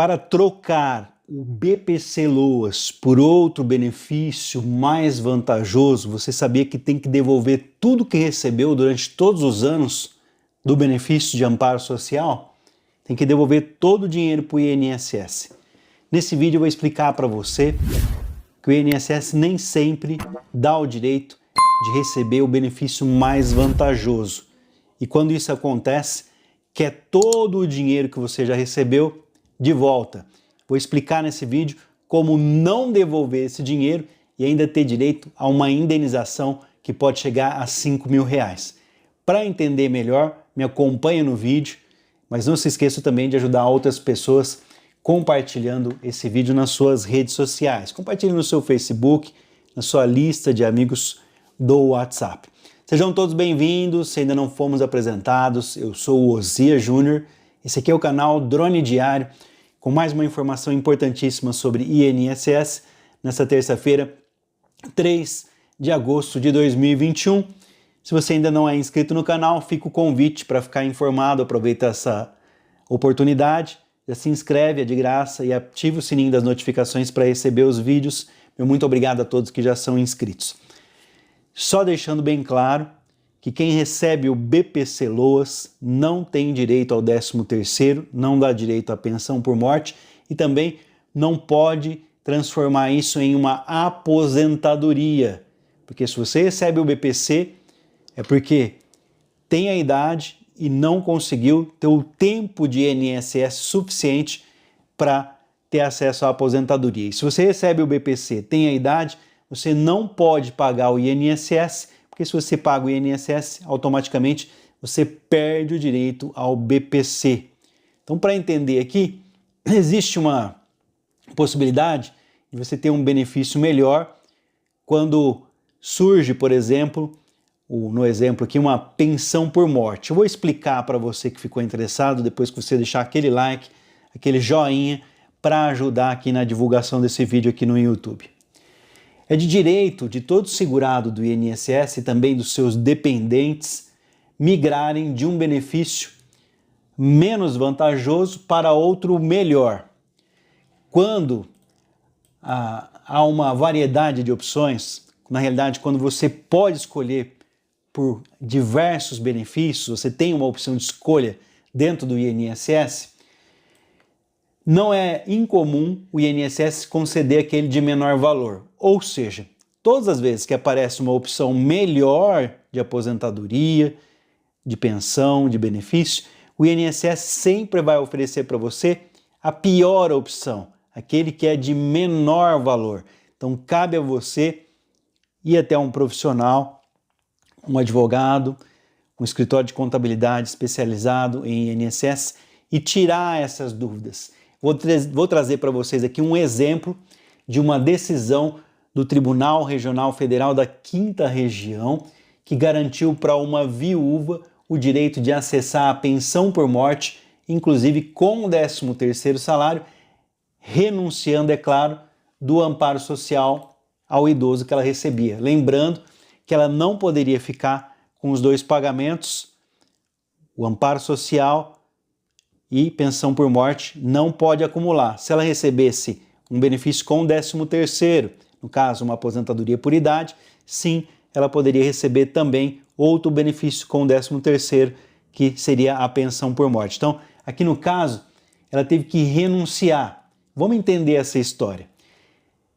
Para trocar o BPC Loas por outro benefício mais vantajoso, você sabia que tem que devolver tudo que recebeu durante todos os anos do benefício de amparo social? Tem que devolver todo o dinheiro para o INSS. Nesse vídeo eu vou explicar para você que o INSS nem sempre dá o direito de receber o benefício mais vantajoso. E quando isso acontece, quer todo o dinheiro que você já recebeu de volta. Vou explicar nesse vídeo como não devolver esse dinheiro e ainda ter direito a uma indenização que pode chegar a R$5.000. Para entender melhor, me acompanha no vídeo, mas não se esqueça também de ajudar outras pessoas compartilhando esse vídeo nas suas redes sociais. Compartilhe no seu Facebook, na sua lista de amigos do WhatsApp. Sejam todos bem-vindos, se ainda não fomos apresentados, eu sou o Osias Júnior, esse aqui é o canal Drone Diário, com mais uma informação importantíssima sobre INSS, nessa terça-feira, 3 de agosto de 2021. Se você ainda não é inscrito no canal, fica o convite para ficar informado, aproveita essa oportunidade, já se inscreve, é de graça, e ativa o sininho das notificações para receber os vídeos. Meu muito obrigado a todos que já são inscritos. Só deixando bem claro que quem recebe o BPC Loas não tem direito ao 13º, não dá direito à pensão por morte e também não pode transformar isso em uma aposentadoria. Porque se você recebe o BPC, é porque tem a idade e não conseguiu ter o tempo de INSS suficiente para ter acesso à aposentadoria. E se você recebe o BPC, tem a idade, você não pode pagar o INSS, porque se você paga o INSS, automaticamente você perde o direito ao BPC. Então, para entender aqui, existe uma possibilidade de você ter um benefício melhor quando surge, por exemplo, no exemplo aqui, uma pensão por morte. Eu vou explicar para você que ficou interessado, depois que você deixar aquele like, aquele joinha, para ajudar aqui na divulgação desse vídeo aqui no YouTube. É de direito de todo segurado do INSS e também dos seus dependentes migrarem de um benefício menos vantajoso para outro melhor. Quando há uma variedade de opções, na realidade, quando você pode escolher por diversos benefícios, você tem uma opção de escolha dentro do INSS, não é incomum o INSS conceder aquele de menor valor. Ou seja, todas as vezes que aparece uma opção melhor de aposentadoria, de pensão, de benefício, o INSS sempre vai oferecer para você a pior opção, aquele que é de menor valor. Então cabe a você ir até um profissional, um advogado, um escritório de contabilidade especializado em INSS e tirar essas dúvidas. Vou trazer para vocês aqui um exemplo de uma decisão do Tribunal Regional Federal da 5ª Região que garantiu para uma viúva o direito de acessar a pensão por morte, inclusive com o 13º salário, renunciando, é claro, do amparo social ao idoso que ela recebia. Lembrando que ela não poderia ficar com os dois pagamentos, o amparo social e pensão por morte não pode acumular. Se ela recebesse um benefício com o 13º, no caso uma aposentadoria por idade, sim, ela poderia receber também outro benefício com o 13º, que seria a pensão por morte. Então, aqui no caso, ela teve que renunciar. Vamos entender essa história.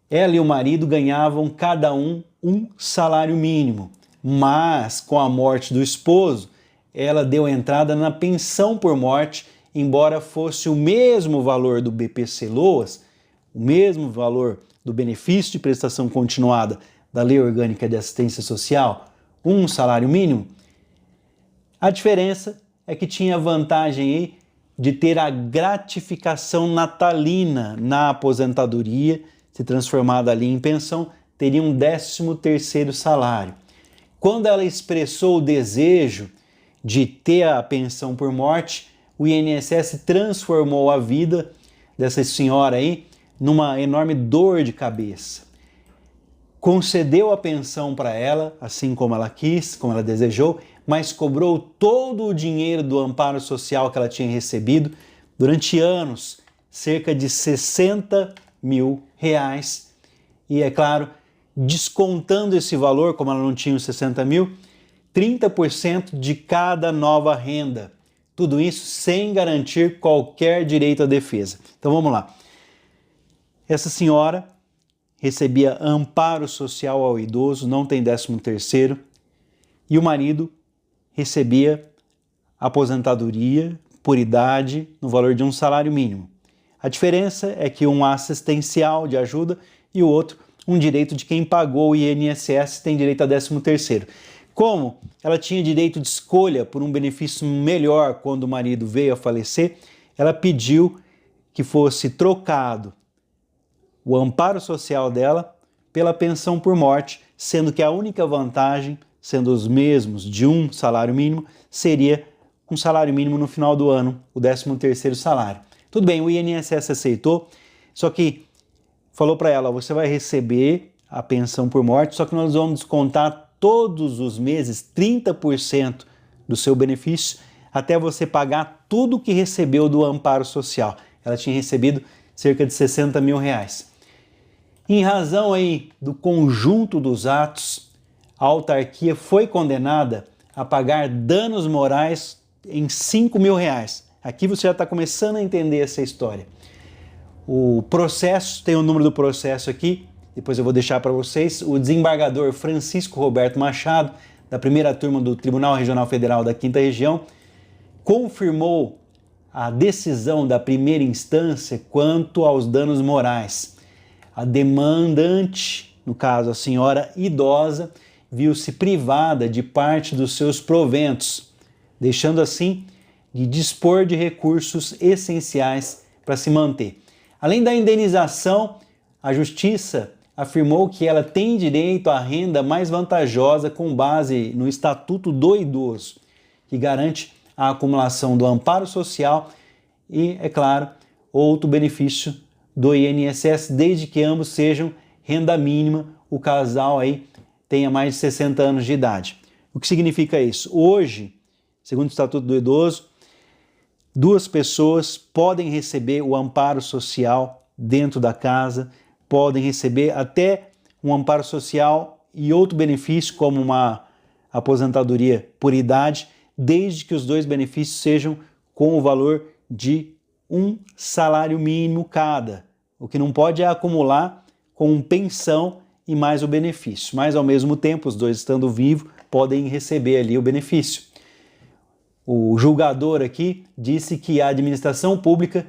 Ela e o marido ganhavam cada um salário mínimo, mas com a morte do esposo, ela deu entrada na pensão por morte, embora fosse o mesmo valor do BPC Loas, o mesmo valor do benefício de prestação continuada da Lei Orgânica de Assistência Social, um salário mínimo. A diferença é que tinha a vantagem aí de ter a gratificação natalina na aposentadoria, se transformada ali em pensão, teria um 13º salário. Quando ela expressou o desejo de ter a pensão por morte, o INSS transformou a vida dessa senhora aí numa enorme dor de cabeça. Concedeu a pensão para ela, assim como ela quis, como ela desejou, mas cobrou todo o dinheiro do amparo social que ela tinha recebido durante anos, cerca de 60 mil reais. E é claro, descontando esse valor, como ela não tinha os 60 mil, 30% de cada nova renda. Tudo isso sem garantir qualquer direito à defesa. Então vamos lá. Essa senhora recebia amparo social ao idoso, não tem 13º, e o marido recebia aposentadoria por idade no valor de um salário mínimo. A diferença é que um assistencial de ajuda e o outro um direito de quem pagou o INSS tem direito a 13º. Como ela tinha direito de escolha por um benefício melhor quando o marido veio a falecer, ela pediu que fosse trocado o amparo social dela pela pensão por morte, sendo que a única vantagem, sendo os mesmos de um salário mínimo, seria um salário mínimo no final do ano, o 13º salário. Tudo bem, o INSS aceitou, só que falou para ela, você vai receber a pensão por morte, só que nós vamos descontar todos os meses 30% do seu benefício até você pagar tudo que recebeu do amparo social. Ela tinha recebido cerca de 60 mil reais. Em razão aí do conjunto dos atos, a autarquia foi condenada a pagar danos morais em 5 mil reais. Aqui você já está começando a entender essa história. O processo, tem o número do processo aqui, depois eu vou deixar para vocês. O desembargador Francisco Roberto Machado, da primeira turma do Tribunal Regional Federal da 5ª Região, confirmou a decisão da primeira instância quanto aos danos morais. A demandante, no caso a senhora idosa, viu-se privada de parte dos seus proventos, deixando assim de dispor de recursos essenciais para se manter. Além da indenização, a Justiça afirmou que ela tem direito à renda mais vantajosa com base no Estatuto do Idoso, que garante a acumulação do amparo social e, é claro, outro benefício do INSS, desde que ambos sejam renda mínima, o casal aí tenha mais de 60 anos de idade. O que significa isso? Hoje, segundo o Estatuto do Idoso, duas pessoas podem receber o amparo social dentro da casa, podem receber até um amparo social e outro benefício, como uma aposentadoria por idade, desde que os dois benefícios sejam com o valor de um salário mínimo cada. O que não pode é acumular com pensão e mais o benefício. Mas, ao mesmo tempo, os dois estando vivos, podem receber ali o benefício. O julgador aqui disse que a administração pública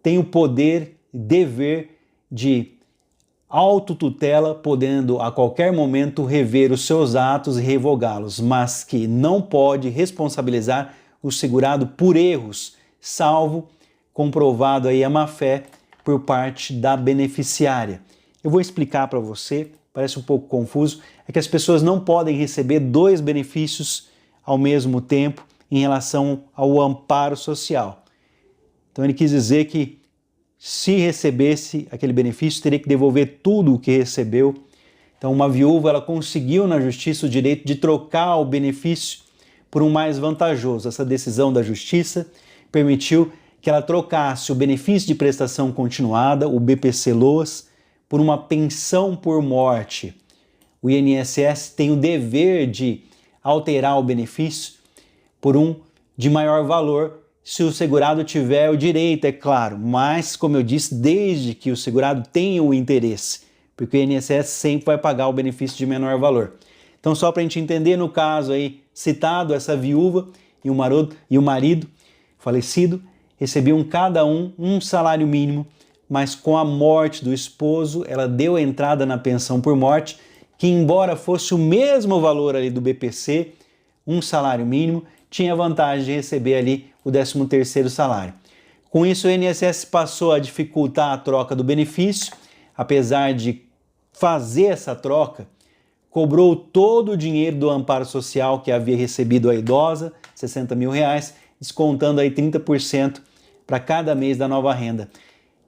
tem o poder e dever de autotutela, podendo a qualquer momento rever os seus atos e revogá-los, mas que não pode responsabilizar o segurado por erros, salvo comprovado aí a má-fé por parte da beneficiária. Eu vou explicar para você, parece um pouco confuso, é que as pessoas não podem receber dois benefícios ao mesmo tempo em relação ao amparo social. Então ele quis dizer que se recebesse aquele benefício, teria que devolver tudo o que recebeu. Então uma viúva ela conseguiu na justiça o direito de trocar o benefício por um mais vantajoso. Essa decisão da justiça permitiu que ela trocasse o benefício de prestação continuada, o BPC-LOAS, por uma pensão por morte. O INSS tem o dever de alterar o benefício por um de maior valor, se o segurado tiver o direito, é claro, mas, como eu disse, desde que o segurado tenha o interesse, porque o INSS sempre vai pagar o benefício de menor valor. Então, só para a gente entender, no caso aí citado, essa viúva e o marido falecido recebiam cada um salário mínimo, mas com a morte do esposo, ela deu entrada na pensão por morte, que embora fosse o mesmo valor ali do BPC, um salário mínimo, tinha a vantagem de receber ali o 13º salário. Com isso, o INSS passou a dificultar a troca do benefício, apesar de fazer essa troca, cobrou todo o dinheiro do amparo social que havia recebido a idosa, 60 mil reais, descontando aí 30% para cada mês da nova renda.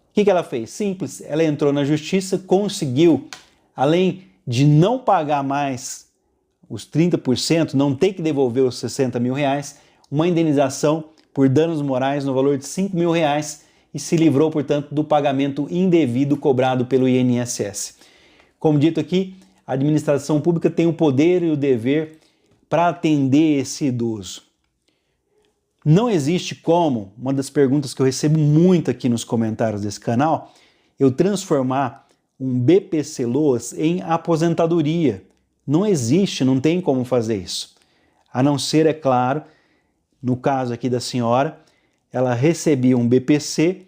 O que ela fez? Simples, ela entrou na justiça, conseguiu, além de não pagar mais os 30%, não ter que devolver os 60 mil reais, uma indenização por danos morais no valor de 5 mil reais e se livrou, portanto, do pagamento indevido cobrado pelo INSS. Como dito aqui, a administração pública tem o poder e o dever para atender esse idoso. Não existe como, uma das perguntas que eu recebo muito aqui nos comentários desse canal, eu transformar um BPC-Loas em aposentadoria. Não existe, não tem como fazer isso. A não ser, é claro, no caso aqui da senhora, ela recebia um BPC,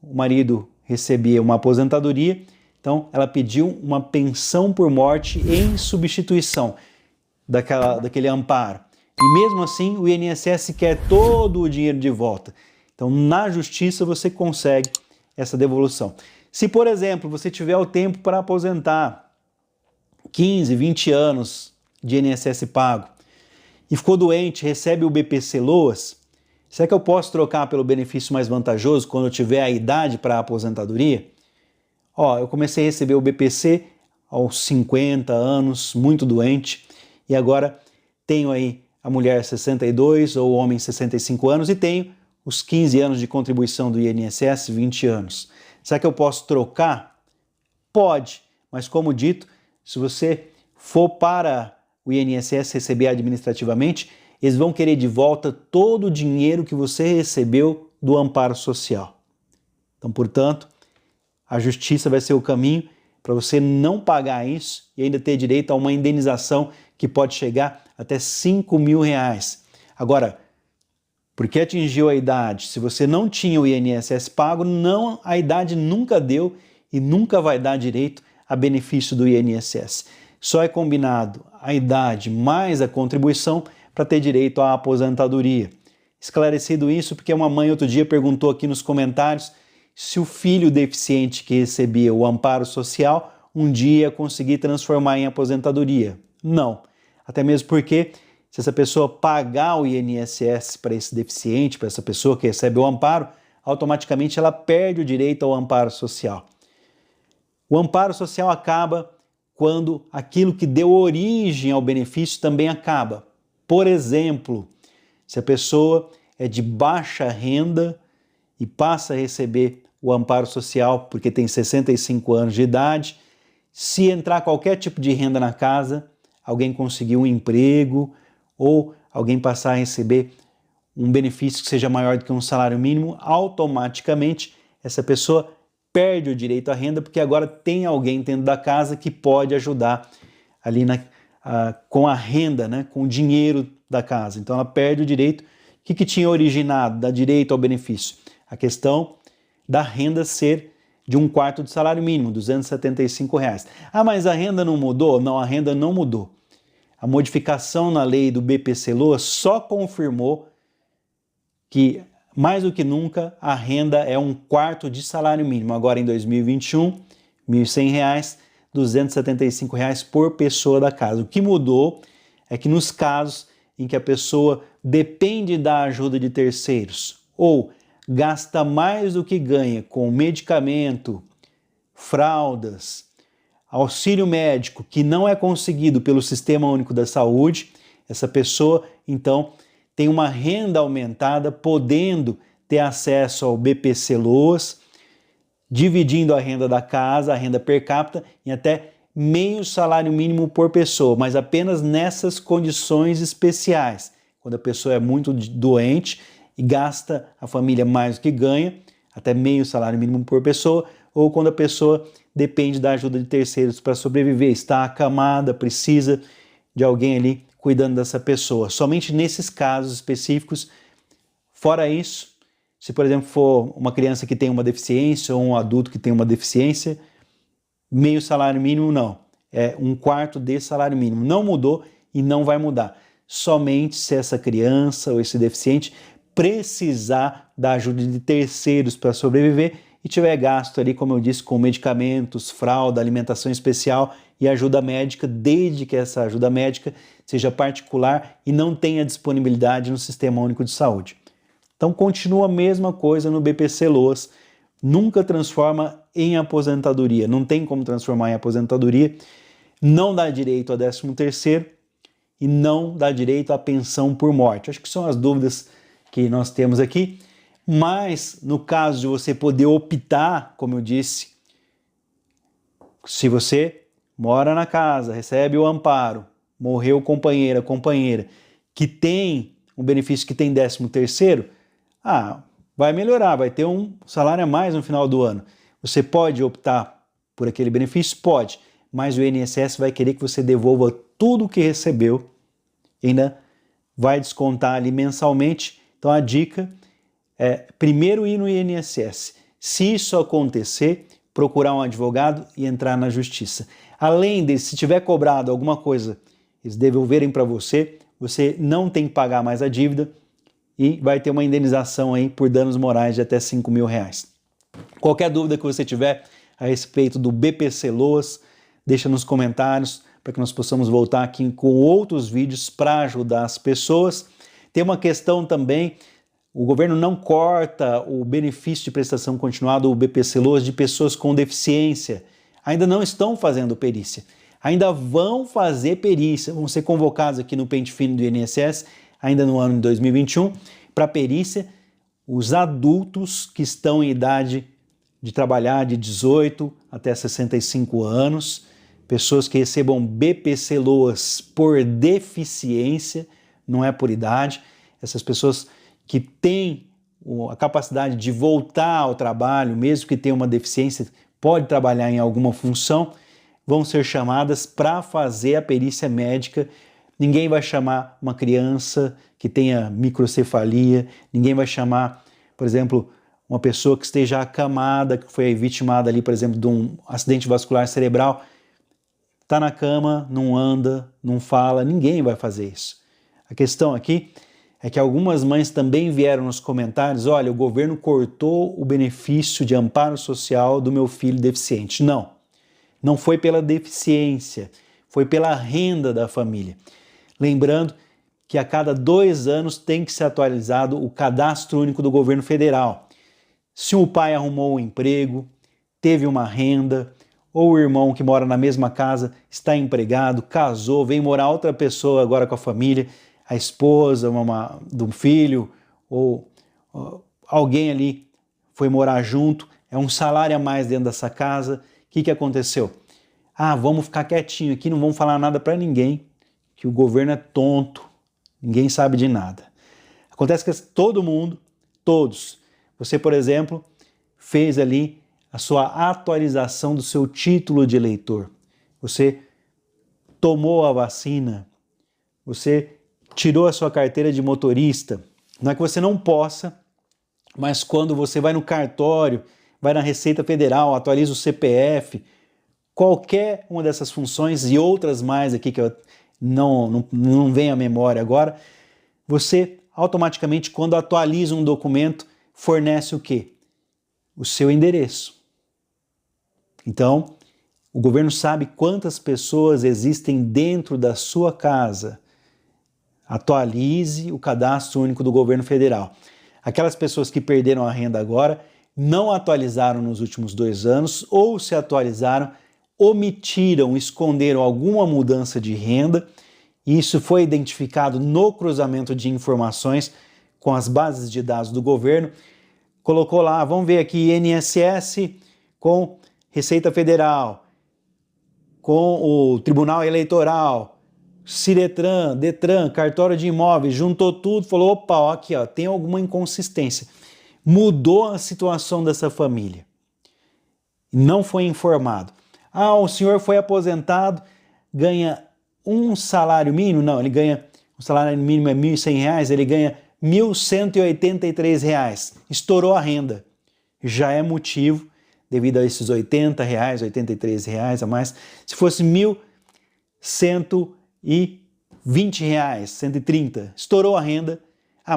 o marido recebia uma aposentadoria, então ela pediu uma pensão por morte em substituição daquele amparo. E mesmo assim o INSS quer todo o dinheiro de volta. Então na justiça você consegue essa devolução. Se, por exemplo, você tiver o tempo para aposentar, 15, 20 anos de INSS pago, e ficou doente, recebe o BPC-Loas, será que eu posso trocar pelo benefício mais vantajoso quando eu tiver a idade para a aposentadoria? Eu comecei a receber o BPC aos 50 anos, muito doente, e agora tenho aí a mulher 62 ou o homem 65 anos e tenho os 15 anos de contribuição do INSS, 20 anos. Será que eu posso trocar? Pode, mas como dito, se você for para o INSS receber administrativamente, eles vão querer de volta todo o dinheiro que você recebeu do amparo social. Então, portanto, a justiça vai ser o caminho para você não pagar isso e ainda ter direito a uma indenização que pode chegar até R$5.000. Agora, porque atingiu a idade, se você não tinha o INSS pago, a idade nunca deu e nunca vai dar direito a benefício do INSS. Só é combinado a idade mais a contribuição para ter direito à aposentadoria. Esclarecido isso, porque uma mãe outro dia perguntou aqui nos comentários se o filho deficiente que recebia o amparo social um dia ia conseguir transformar em aposentadoria. Não, até mesmo porque se essa pessoa pagar o INSS para esse deficiente, para essa pessoa que recebe o amparo, automaticamente ela perde o direito ao amparo social. O amparo social acaba quando aquilo que deu origem ao benefício também acaba. Por exemplo, se a pessoa é de baixa renda e passa a receber o amparo social porque tem 65 anos de idade, se entrar qualquer tipo de renda na casa, alguém conseguir um emprego ou alguém passar a receber um benefício que seja maior do que um salário mínimo, automaticamente essa pessoa perde o direito à renda porque agora tem alguém dentro da casa que pode ajudar ali com a renda, né, com o dinheiro da casa. Então ela perde o direito. O que tinha originado, dá direito ao benefício? A questão da renda ser de 1/4 do salário mínimo, R$275. Mas a renda não mudou? Não, a renda não mudou. A modificação na lei do BPC-Loas só confirmou que, mais do que nunca, a renda é 1/4 de salário mínimo. Agora em 2021, R$ 1.100, R$ 275 por pessoa da casa. O que mudou é que nos casos em que a pessoa depende da ajuda de terceiros ou gasta mais do que ganha com medicamento, fraldas, auxílio médico que não é conseguido pelo Sistema Único da Saúde, essa pessoa então tem uma renda aumentada, podendo ter acesso ao BPC-Loas, dividindo a renda da casa, a renda per capita, em até meio salário mínimo por pessoa, mas apenas nessas condições especiais, quando a pessoa é muito doente e gasta a família mais do que ganha, até meio salário mínimo por pessoa, ou quando a pessoa depende da ajuda de terceiros para sobreviver, está acamada, precisa de alguém ali cuidando dessa pessoa. Somente nesses casos específicos. Fora isso, se por exemplo for uma criança que tem uma deficiência ou um adulto que tem uma deficiência, meio salário mínimo não, é 1/4 desse salário mínimo. Não mudou e não vai mudar. Somente se essa criança ou esse deficiente precisar da ajuda de terceiros para sobreviver e tiver gasto ali, como eu disse, com medicamentos, fralda, alimentação especial e ajuda médica, desde que essa ajuda médica seja particular e não tenha disponibilidade no Sistema Único de Saúde. Então continua a mesma coisa no BPC-Loas, nunca transforma em aposentadoria, não tem como transformar em aposentadoria, não dá direito a 13º e não dá direito à pensão por morte. Acho que são as dúvidas que nós temos aqui. Mas, no caso de você poder optar, como eu disse, se você mora na casa, recebe o amparo, morreu o companheiro, a companheira, que tem um benefício que tem 13º, vai melhorar, vai ter um salário a mais no final do ano. Você pode optar por aquele benefício? Pode, mas o INSS vai querer que você devolva tudo o que recebeu, ainda vai descontar ali mensalmente. Então a dica é primeiro ir no INSS. Se isso acontecer, procurar um advogado e entrar na justiça. Além disso, se tiver cobrado alguma coisa, eles devolverem para você, você não tem que pagar mais a dívida e vai ter uma indenização aí por danos morais de até R$5.000. Qualquer dúvida que você tiver a respeito do BPC Loas, deixa nos comentários para que nós possamos voltar aqui com outros vídeos para ajudar as pessoas. Tem uma questão também, o governo não corta o benefício de prestação continuada, o BPC Loas, de pessoas com deficiência. Ainda não estão fazendo perícia. Ainda vão fazer perícia, vão ser convocados aqui no pente fino do INSS, ainda no ano de 2021, para perícia, os adultos que estão em idade de trabalhar de 18 até 65 anos, pessoas que recebam BPC Loas por deficiência, não é por idade, essas pessoas que têm a capacidade de voltar ao trabalho, mesmo que tenham uma deficiência, pode trabalhar em alguma função, vão ser chamadas para fazer a perícia médica. Ninguém vai chamar uma criança que tenha microcefalia, ninguém vai chamar, por exemplo, uma pessoa que esteja acamada, que foi vitimada ali, por exemplo, de um acidente vascular cerebral, está na cama, não anda, não fala, ninguém vai fazer isso. A questão aqui é que algumas mães também vieram nos comentários, olha, o governo cortou o benefício de amparo social do meu filho deficiente. Não, não foi pela deficiência, foi pela renda da família. Lembrando que a cada 2 anos tem que ser atualizado o cadastro único do governo federal. Se o pai arrumou um emprego, teve uma renda, ou o irmão que mora na mesma casa está empregado, casou, vem morar outra pessoa agora com a família, a esposa do filho, ou alguém ali foi morar junto, é um salário a mais dentro dessa casa, o que aconteceu? Vamos ficar quietinho aqui, não vamos falar nada para ninguém, que o governo é tonto, ninguém sabe de nada. Acontece que todo mundo, todos, você, por exemplo, fez ali a sua atualização do seu título de eleitor. Você tomou a vacina, você tirou a sua carteira de motorista. Não é que você não possa, mas quando você vai no cartório, vai na Receita Federal, atualiza o CPF, qualquer uma dessas funções e outras mais aqui que eu não vem à memória agora, você automaticamente, quando atualiza um documento, fornece o quê? O seu endereço. Então, o governo sabe quantas pessoas existem dentro da sua casa. Atualize o cadastro único do governo federal. Aquelas pessoas que perderam a renda agora, não atualizaram nos últimos 2 anos, ou se atualizaram, omitiram, esconderam alguma mudança de renda, e isso foi identificado no cruzamento de informações com as bases de dados do governo. Colocou lá, vamos ver aqui, INSS com Receita Federal, com o Tribunal Eleitoral, Ciretran, Detran, cartório de imóveis, juntou tudo, falou, opa, aqui ó, tem alguma inconsistência. Mudou a situação dessa família. Não foi informado. O senhor foi aposentado, ganha um salário mínimo? Não, ele ganha, o salário mínimo é R$1.100, ele ganha R$1.183. Estourou a renda. Já é motivo, devido a esses R$80, R$83 a mais. Se fosse R$1.120, R$130, estourou a renda.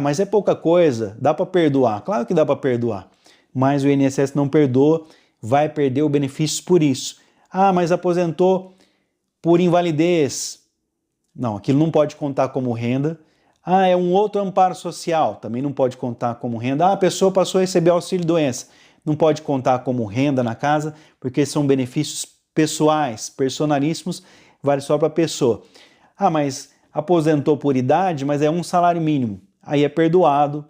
Mas é pouca coisa, dá para perdoar. Claro que dá para perdoar, mas o INSS não perdoa, vai perder o benefício por isso. Mas aposentou por invalidez. Não, aquilo não pode contar como renda. É um outro amparo social, também não pode contar como renda. A pessoa passou a receber auxílio-doença, não pode contar como renda na casa, porque são benefícios pessoais, personalíssimos, vale só para a pessoa. Mas aposentou por idade, mas é um salário mínimo. Aí é perdoado,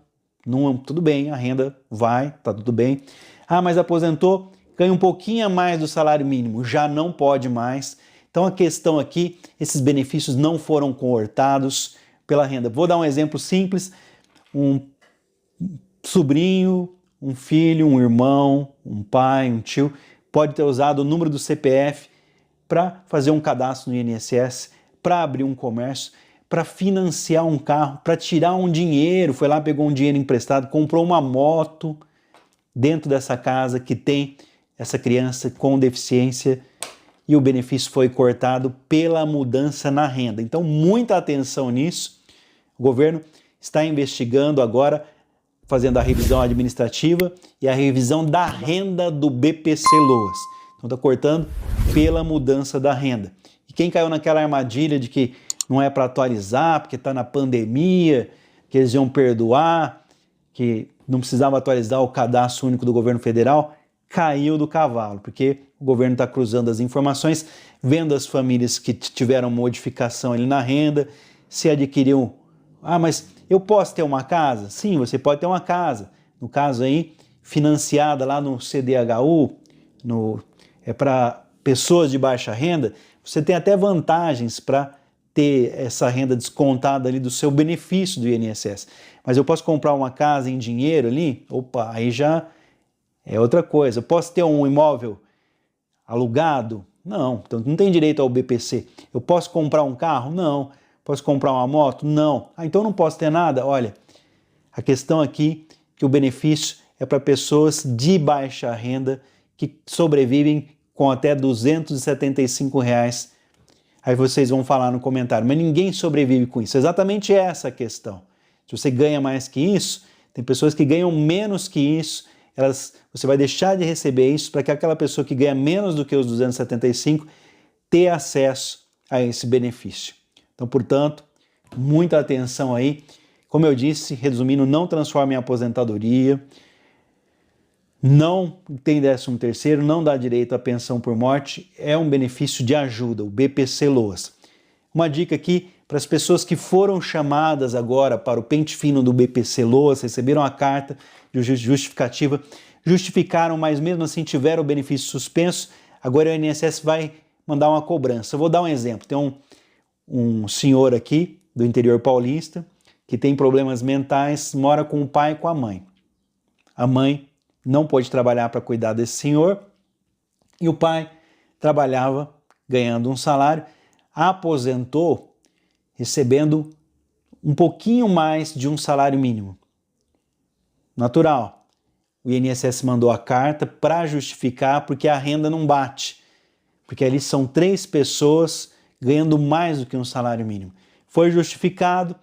Não, tudo bem, a renda vai, tá tudo bem. Ah, mas aposentou, ganha um pouquinho a mais do salário mínimo, já não pode mais. Então a questão aqui, esses benefícios não foram cortados pela renda. Vou dar um exemplo simples, um sobrinho, um filho, um irmão, um pai, um tio, pode ter usado o número do CPF para fazer um cadastro no INSS, para abrir um comércio, para financiar um carro, para tirar um dinheiro, foi lá, pegou um dinheiro emprestado, comprou uma moto dentro dessa casa que tem essa criança com deficiência e o benefício foi cortado pela mudança na renda. Então, muita atenção nisso. O governo está investigando agora, fazendo a revisão administrativa e a revisão da renda do BPC-Loas. Então, está cortando pela mudança da renda. E quem caiu naquela armadilha de que não é para atualizar, porque está na pandemia, que eles iam perdoar, que não precisava atualizar o cadastro único do governo federal, caiu do cavalo, porque o governo está cruzando as informações, vendo as famílias que tiveram modificação ali na renda, se adquiriu... Ah, mas eu posso ter uma casa? Sim, você pode ter uma casa. No caso aí, financiada lá no CDHU, é para pessoas de baixa renda, você tem até vantagens para ter essa renda descontada ali do seu benefício do INSS. Mas eu posso comprar uma casa em dinheiro ali? Opa, aí já é outra coisa. Eu posso ter um imóvel alugado? Não, então não tem direito ao BPC. Eu posso comprar um carro? Não. Posso comprar uma moto? Não. Ah, então não posso ter nada? Olha, a questão aqui é que o benefício é para pessoas de baixa renda que sobrevivem com até R$ 275. Aí vocês vão falar no comentário, mas ninguém sobrevive com isso. Exatamente essa a questão. Se você ganha mais que isso, tem pessoas que ganham menos que isso, você vai deixar de receber isso para que aquela pessoa que ganha menos do que os 275 tenha acesso a esse benefício. Então, portanto, muita atenção aí. Como eu disse, resumindo, não transforme em aposentadoria, não tem 13º, não dá direito à pensão por morte, é um benefício de ajuda, o BPC-Loas. Uma dica aqui para as pessoas que foram chamadas agora para o pente fino do BPC-Loas, receberam a carta de justificativa, justificaram, mas mesmo assim tiveram o benefício suspenso, agora o INSS vai mandar uma cobrança. Eu vou dar um exemplo, tem um senhor aqui do interior paulista que tem problemas mentais, mora com o pai e com a mãe. A mãe não pôde trabalhar para cuidar desse senhor e o pai trabalhava ganhando um salário, aposentou recebendo um pouquinho mais de um salário mínimo. Natural. O INSS mandou a carta para justificar porque a renda não bate, porque ali são 3 pessoas ganhando mais do que um salário mínimo. Foi justificado, o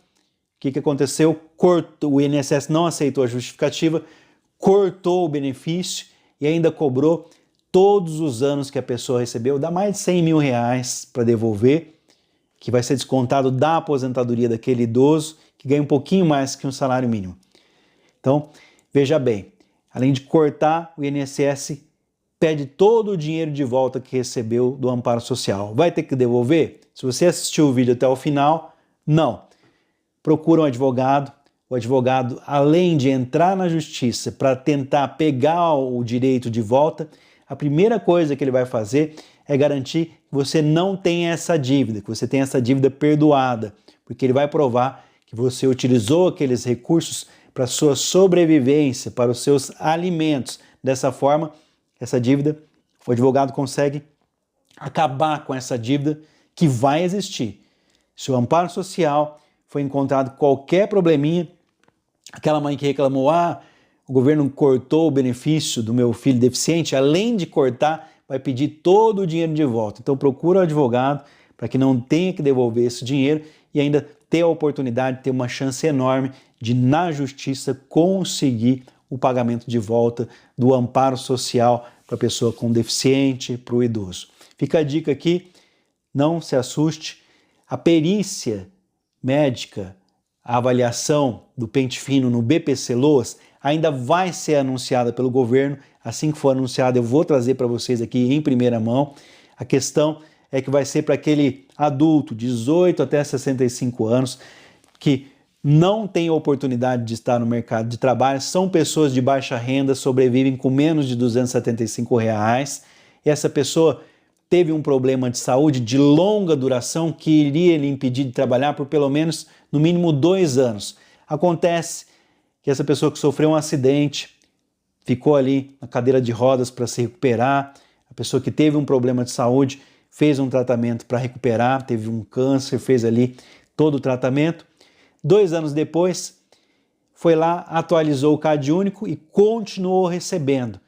que aconteceu? O INSS não aceitou a justificativa, cortou o benefício e ainda cobrou todos os anos que a pessoa recebeu, dá mais de R$100 mil para devolver, que vai ser descontado da aposentadoria daquele idoso que ganha um pouquinho mais que um salário mínimo. Então, veja bem, além de cortar, o INSS pede todo o dinheiro de volta que recebeu do amparo social. Vai ter que devolver? Se você assistiu o vídeo até o final, não. Procura um advogado. O advogado, além de entrar na justiça para tentar pegar o direito de volta, a primeira coisa que ele vai fazer é garantir que você não tenha essa dívida, que você tenha essa dívida perdoada, porque ele vai provar que você utilizou aqueles recursos para a sua sobrevivência, para os seus alimentos. Dessa forma, essa dívida, o advogado consegue acabar com essa dívida que vai existir. Se o amparo social foi encontrado qualquer probleminha, aquela mãe que reclamou, o governo cortou o benefício do meu filho deficiente, além de cortar, vai pedir todo o dinheiro de volta. Então procura o advogado para que não tenha que devolver esse dinheiro e ainda ter a oportunidade de ter uma chance enorme de, na justiça, conseguir o pagamento de volta do amparo social para a pessoa com deficiente, para o idoso. Fica a dica aqui, não se assuste, a perícia médica, a avaliação do pente fino no BPC-Loas ainda vai ser anunciada pelo governo. Assim que for anunciada, eu vou trazer para vocês aqui em primeira mão. A questão é que vai ser para aquele adulto, 18 até 65 anos, que não têm oportunidade de estar no mercado de trabalho, são pessoas de baixa renda, sobrevivem com menos de R$275, e essa pessoa teve um problema de saúde de longa duração que iria lhe impedir de trabalhar por pelo menos, no mínimo, 2 anos. Acontece que essa pessoa que sofreu um acidente, ficou ali na cadeira de rodas para se recuperar, a pessoa que teve um problema de saúde, fez um tratamento para recuperar, teve um câncer, fez ali todo o tratamento. 2 anos depois, foi lá, atualizou o CadÚnico e continuou recebendo,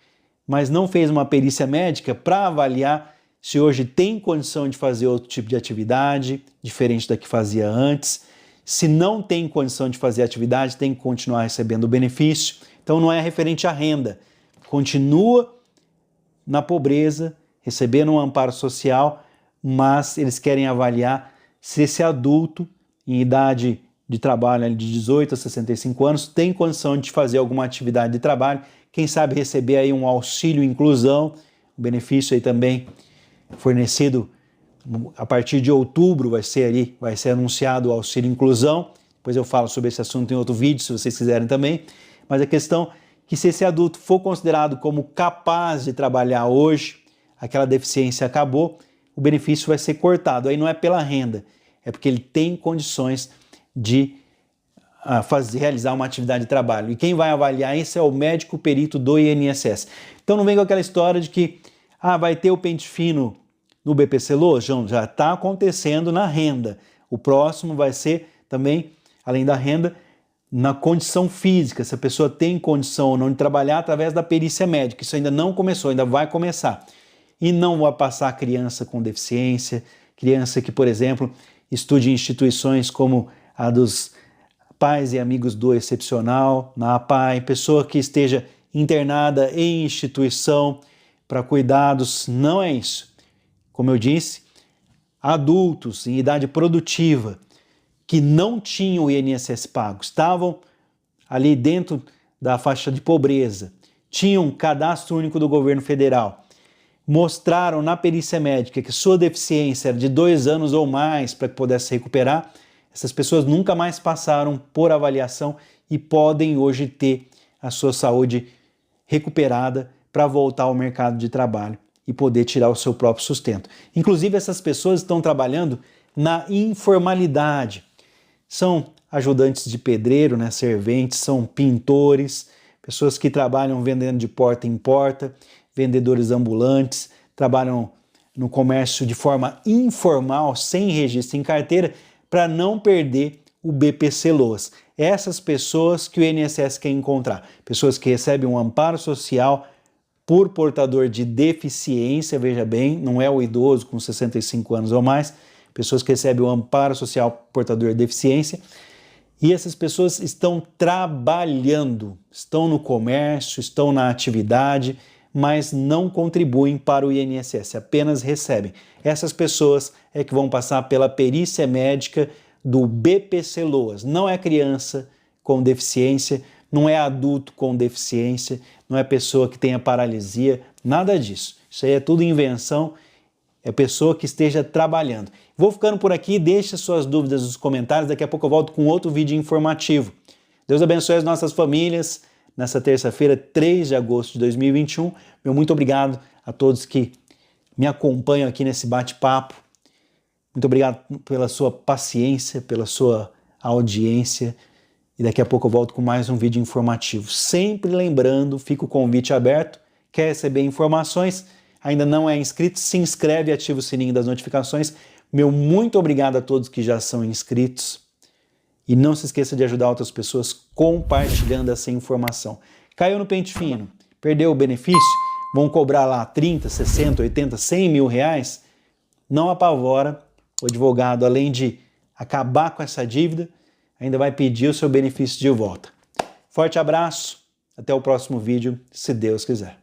mas não fez uma perícia médica para avaliar se hoje tem condição de fazer outro tipo de atividade, diferente da que fazia antes. Se não tem condição de fazer atividade, tem que continuar recebendo o benefício. Então não é referente à renda. Continua na pobreza, recebendo um amparo social, mas eles querem avaliar se esse adulto em idade de trabalho de 18 a 65 anos tem condição de fazer alguma atividade de trabalho, quem sabe receber aí um auxílio inclusão, o benefício aí também fornecido a partir de outubro, vai ser anunciado o auxílio inclusão. Depois eu falo sobre esse assunto em outro vídeo, se vocês quiserem também. Mas a questão é que se esse adulto for considerado como capaz de trabalhar hoje, aquela deficiência acabou, o benefício vai ser cortado. Aí não é pela renda, é porque ele tem condições de realizar uma atividade de trabalho. E quem vai avaliar isso é o médico perito do INSS. Então não vem com aquela história de que vai ter o pente fino no BPC-Loas? Já está acontecendo na renda. O próximo vai ser também, além da renda, na condição física, se a pessoa tem condição ou não de trabalhar através da perícia médica. Isso ainda não começou, ainda vai começar. E não vai passar criança com deficiência, criança que, por exemplo, estude em instituições como a dos Pais e Amigos do Excepcional, na APAE, pessoa que esteja internada em instituição para cuidados, não é isso. Como eu disse, adultos em idade produtiva que não tinham o INSS pago, estavam ali dentro da faixa de pobreza, tinham cadastro único do governo federal, mostraram na perícia médica que sua deficiência era de 2 anos ou mais para que pudesse recuperar, essas pessoas nunca mais passaram por avaliação e podem hoje ter a sua saúde recuperada para voltar ao mercado de trabalho e poder tirar o seu próprio sustento. Inclusive, essas pessoas estão trabalhando na informalidade. São ajudantes de pedreiro, serventes, são pintores, pessoas que trabalham vendendo de porta em porta, vendedores ambulantes, trabalham no comércio de forma informal, sem registro em carteira, para não perder o BPC-Loas. Essas pessoas que o INSS quer encontrar, pessoas que recebem um amparo social por portador de deficiência, veja bem, não é o idoso com 65 anos ou mais, pessoas que recebem o amparo social portador de deficiência, e essas pessoas estão trabalhando, estão no comércio, estão na atividade, mas não contribuem para o INSS, apenas recebem. Essas pessoas é que vão passar pela perícia médica do BPC-Loas. Não é criança com deficiência, não é adulto com deficiência, não é pessoa que tenha paralisia, nada disso. Isso aí é tudo invenção, é pessoa que esteja trabalhando. Vou ficando por aqui, deixe suas dúvidas nos comentários, daqui a pouco eu volto com outro vídeo informativo. Deus abençoe as nossas famílias, nessa terça-feira, 3 de agosto de 2021. Meu muito obrigado a todos que me acompanham aqui nesse bate-papo. Muito obrigado pela sua paciência, pela sua audiência. E daqui a pouco eu volto com mais um vídeo informativo. Sempre lembrando, fica o convite aberto. Quer receber informações? Ainda não é inscrito? Se inscreve e ativa o sininho das notificações. Meu muito obrigado a todos que já são inscritos. E não se esqueça de ajudar outras pessoas compartilhando essa informação. Caiu no pente fino, perdeu o benefício, vão cobrar lá 30, 60, 80, 100 mil reais? Não apavora, o advogado, além de acabar com essa dívida, ainda vai pedir o seu benefício de volta. Forte abraço, até o próximo vídeo, se Deus quiser.